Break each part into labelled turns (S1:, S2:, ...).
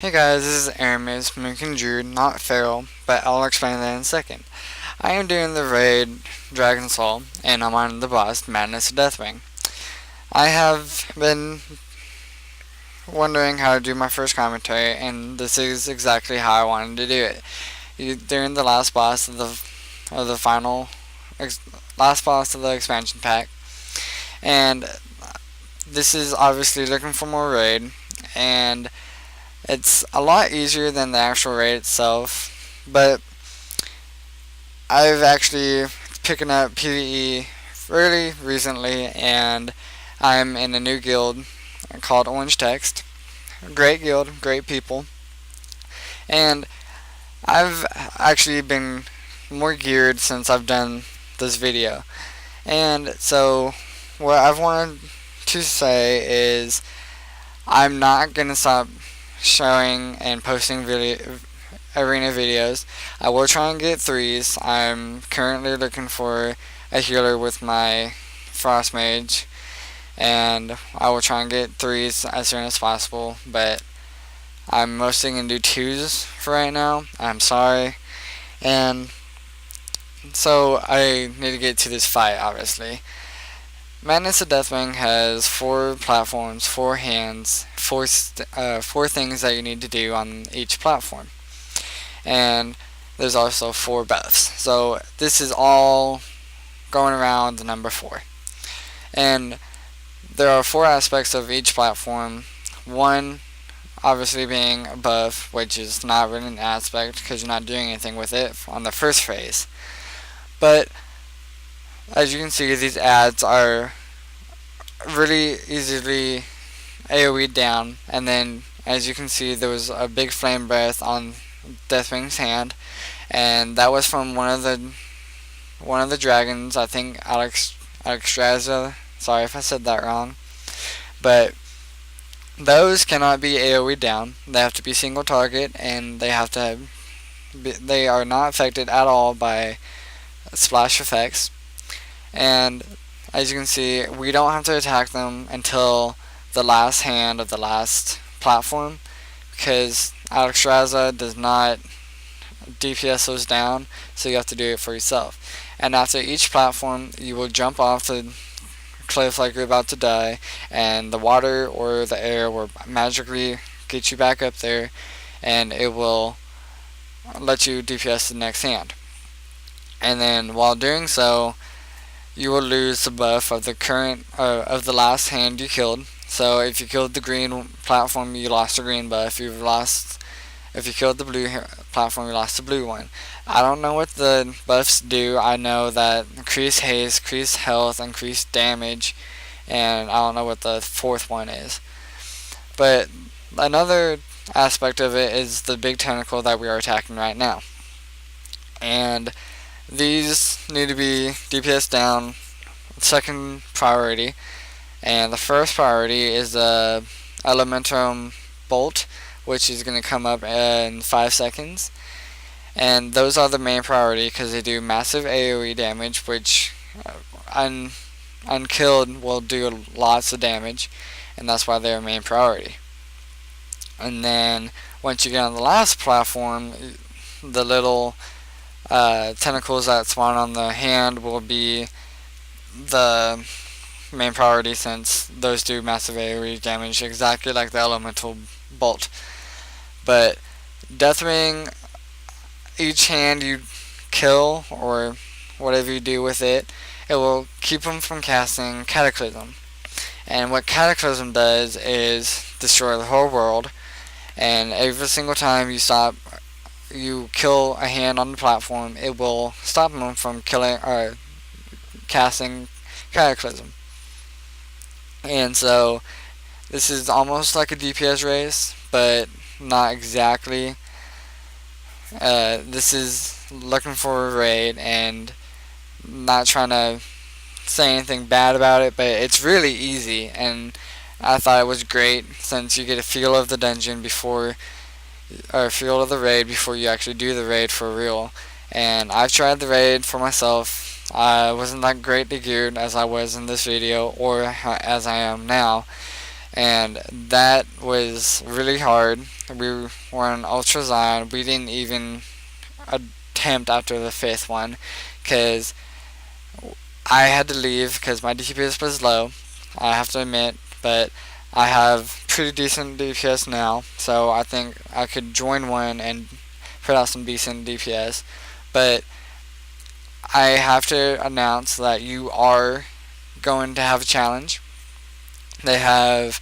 S1: Hey guys, this is Aramis, Moonkin Druid, not Feral, but I'll explain that in a second. I am doing the raid Dragon Soul, and I'm on the boss, Madness of Deathwing. I have been wondering how to do my first commentary, and this is exactly how I wanted to do it. During the last boss of the final, last boss of the expansion pack, and this is obviously looking for more raid, and it's a lot easier than the actual raid itself, but I've actually picking up PvE really recently, and I'm in a new guild called Orange Text. Great guild, great people, and I've actually been more geared since I've done this video. And so, what I've wanted to say is, I'm not gonna stop showing and posting arena videos. I will try and get threes. I'm currently looking for a healer with my Frost Mage, and I will try and get threes as soon as possible, but I'm mostly going to do twos for right now. I'm sorry. And so I need to get to this fight, obviously. Madness of Deathwing has 4 platforms, 4 hands, 4 things that you need to do on each platform. And there's also 4 buffs. So this is all going around the number 4. And there are 4 aspects of each platform. One obviously being a buff, which is not really an aspect because you're not doing anything with it on the first phase. But as you can see, these ads are really easily AoE down, and then as you can see, there was a big flame breath on Deathwing's hand, and that was from one of the dragons. I think Alexstrasza. Sorry if I said that wrong, but those cannot be AoE down. They have to be single target, and they are not affected at all by splash effects. And as you can see, we don't have to attack them until the last hand of the last platform, because Alexstrasza does not DPS those down, so you have to do it for yourself. And after each platform, you will jump off the cliff like you're about to die, and the water or the air will magically get you back up there, and it will let you DPS the next hand. And then while doing so, you will lose the buff of the last hand you killed. So if you killed the green platform, you lost the green buff. If you killed the blue platform, you lost the blue one. I don't know what the buffs do. I know that increase haste, increase health, increase damage, and I don't know what the 4th one is. But another aspect of it is the big tentacle that we are attacking right now. And these need to be DPS down, second priority, and the first priority is the Elementum Bolt, which is going to come up in 5 seconds. And those are the main priority because they do massive AoE damage, which unkilled will do lots of damage, and that's why they're main priority. And then once you get on the last platform, the little tentacles that spawn on the hand will be the main priority, since those do massive AoE damage exactly like the Elemental Bolt. But Deathwing, each hand you kill or whatever you do with it, it will keep them from casting Cataclysm. And what Cataclysm does is destroy the whole world, and every single time you kill a hand on the platform, it will stop them from casting Cataclysm. And so this is almost like a DPS race, but not exactly. This is looking for a raid, and not trying to say anything bad about it, but it's really easy, and I thought it was great since you get a feel of the dungeon feel of the raid before you actually do the raid for real. And I've tried the raid for myself. I wasn't that greatly geared as I was in this video, or as I am now, and that was really hard. We were on Ultra Zion. We didn't even attempt after the 5th one, because I had to leave because my DPS was low, I have to admit, but I have pretty decent DPS now, so I think I could join one and put out some decent DPS. But I have to announce that you are going to have a challenge. They have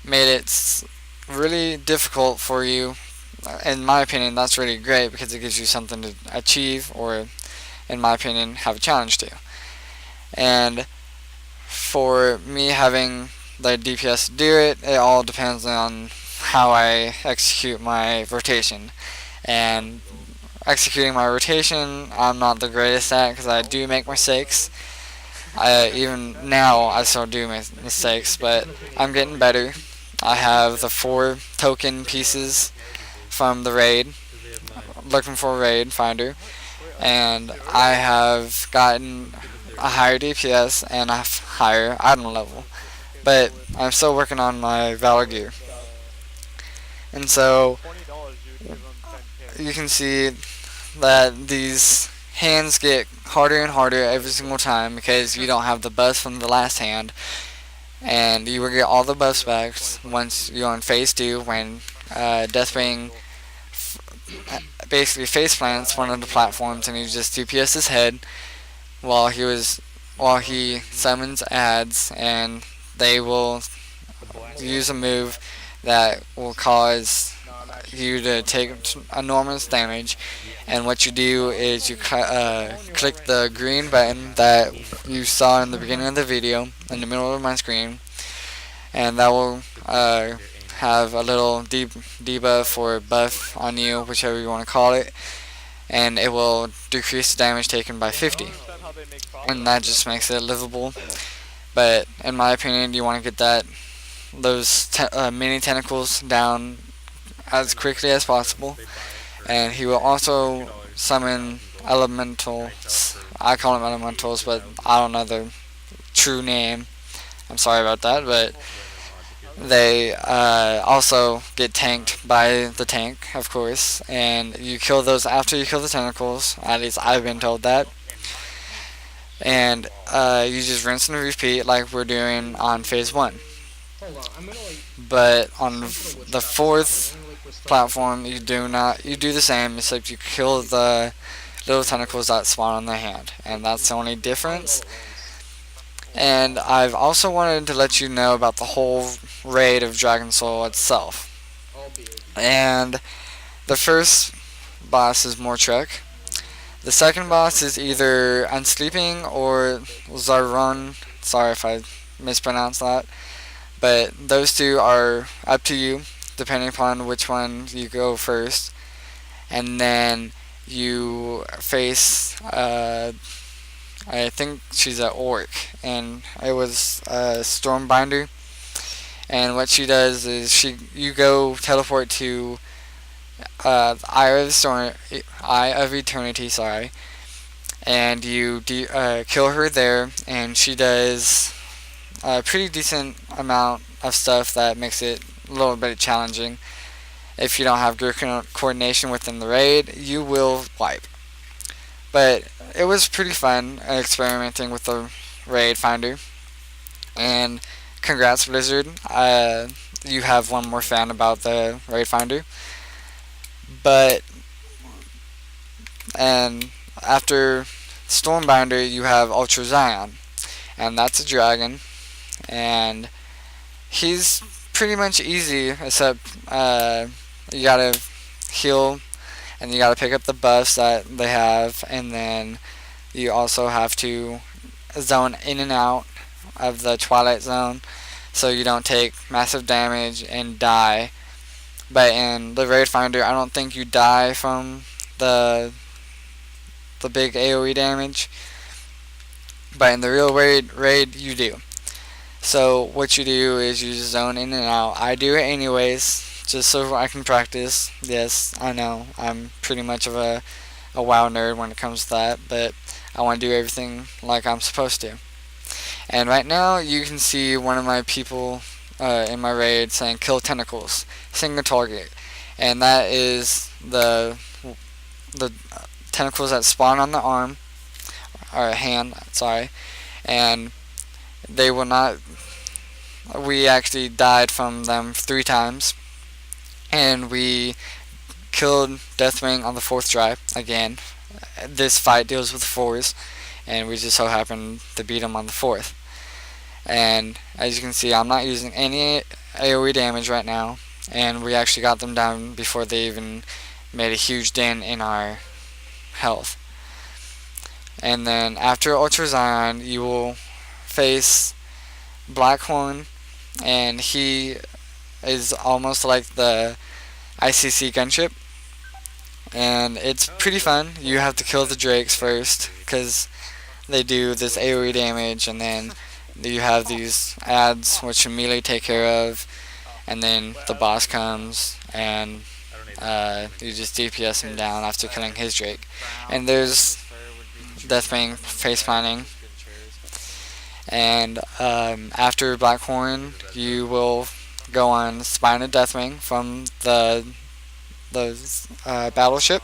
S1: made it really difficult for you. In my opinion, that's really great because it gives you something to achieve, or in my opinion, have a challenge to. And for me having the DPS to do it, it all depends on how I execute my rotation. And executing my rotation, I'm not the greatest at because I do make mistakes. Even now, I still do make mistakes, but I'm getting better. I have the 4 token pieces from the raid, looking for a raid finder, and I have gotten a higher DPS and a higher item level, but I'm still working on my Valor gear. And so you can see that these hands get harder and harder every single time because you don't have the buffs from the last hand, and you will get all the buffs back once you're on phase 2 when Deathwing basically face plants one of the platforms and he just DPS his head while he summons ads, and they will use a move that will cause you to take enormous damage. And what you do is you click the green button that you saw in the beginning of the video in the middle of my screen, and that will have a little debuff or buff on you, whichever you want to call it, and it will decrease the damage taken by 50, and that just makes it livable. But in my opinion, you want to get those mini tentacles down as quickly as possible. And he will also summon elementals. I call them elementals, but I don't know their true name. I'm sorry about that, but they also get tanked by the tank, of course, and you kill those after you kill the tentacles. At least I've been told that. And you just rinse and repeat like we're doing on phase 1. But on the 4th platform, you do the same, except you kill the little tentacles that spawn on the hand, and that's the only difference. And I've also wanted to let you know about the whole raid of Dragon Soul itself. And the first boss is Mortrek. The second boss is either Unsleeping or Zarun. Sorry if I mispronounced that. But those two are up to you, depending upon which one you go first. And then you face, I think she's an orc, and it was a Stormbinder. And what she does is you go teleport to Eye of Eternity, sorry, and you kill her there, and she does a pretty decent amount of stuff that makes it a little bit challenging. If you don't have good coordination within the raid, you will wipe. But it was pretty fun experimenting with the raid finder. And congrats, Blizzard. You have one more fan about the raid finder. And after Stormbinder, you have Ultra Zion, and that's a dragon, and he's pretty much easy, except you gotta heal, and you gotta pick up the buffs that they have, and then you also have to zone in and out of the Twilight Zone, so you don't take massive damage and die. But in the raid finder, I don't think you die from the big AoE damage. But in the real raid, you do. So what you do is you zone in and out. I do it anyways, just so I can practice. Yes, I know I'm pretty much of a WoW nerd when it comes to that, but I want to do everything like I'm supposed to. And right now, you can see one of my people in my raid saying kill tentacles, single target, and that is the tentacles that spawn on the arm or hand, sorry, and they will not. We actually died from them 3 times, and we killed Deathwing on the 4th try again. This fight deals with 4s, and we just so happened to beat him on the 4th. And as you can see, I'm not using any AoE damage right now, and we actually got them down before they even made a huge dent in our health. And then after Ultra Zion, you will face Blackhorn, and he is almost like the ICC gunship, and it's pretty fun. You have to kill the drakes first because they do this AoE damage, and then you have these ads which immediately take care of, and then the boss comes and you just DPS him down after killing his drake. And there's Deathwing face planting. And after Blackhorn, you will go on Spine of Deathwing from the battleship,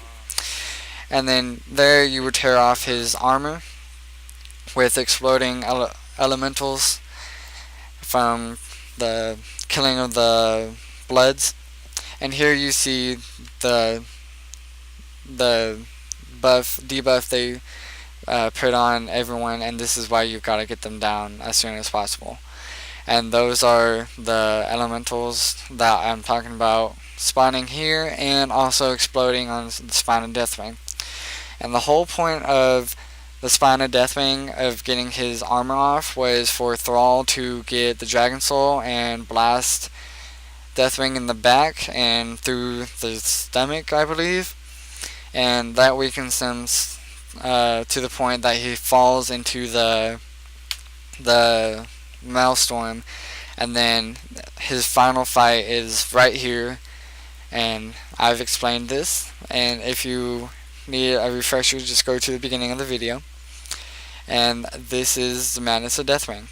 S1: and then there you would tear off his armor with exploding elementals from the killing of the Bloods. And here you see the debuff they put on everyone, and this is why you gotta get them down as soon as possible. And those are the elementals that I'm talking about spawning here and also exploding on the Spine of Deathwing. And the whole point of the Spine of Deathwing of getting his armor off was for Thrall to get the Dragon Soul and blast Deathwing in the back and through the stomach, I believe, and that weakens him to the point that he falls into the Maelstrom, and then his final fight is right here, and I've explained this, and if you need a refresher, just go to the beginning of the video. And this is the Madness of Deathwing,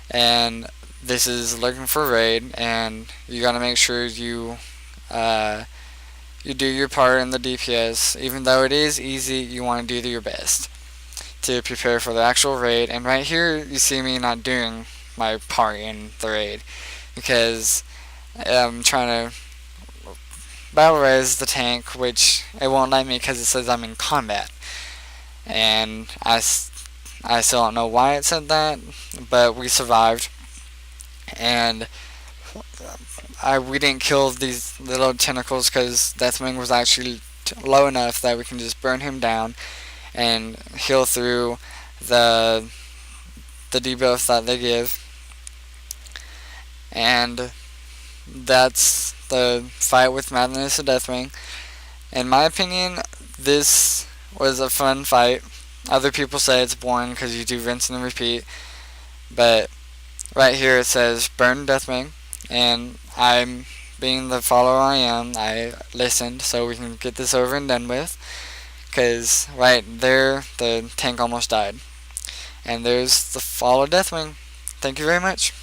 S1: and this is looking for raid, and you gotta make sure you do your part in the DPS. Even though it is easy, you want to do your best to prepare for the actual raid. And right here you see me not doing my part in the raid because I'm trying to battle res the tank, which it won't let me because it says I'm in combat, and I still don't know why it said that, but we survived. And we didn't kill these little tentacles because Deathwing was actually low enough that we can just burn him down and heal through the debuff that they give. And that's the fight with Madness of Deathwing. In my opinion, this was a fun fight. Other people say it's boring because you do rinse and repeat, but right here it says burn Deathwing, and I'm being the follower I am, I listened so we can get this over and done with, because right there the tank almost died. And there's the fall of Deathwing. Thank you very much.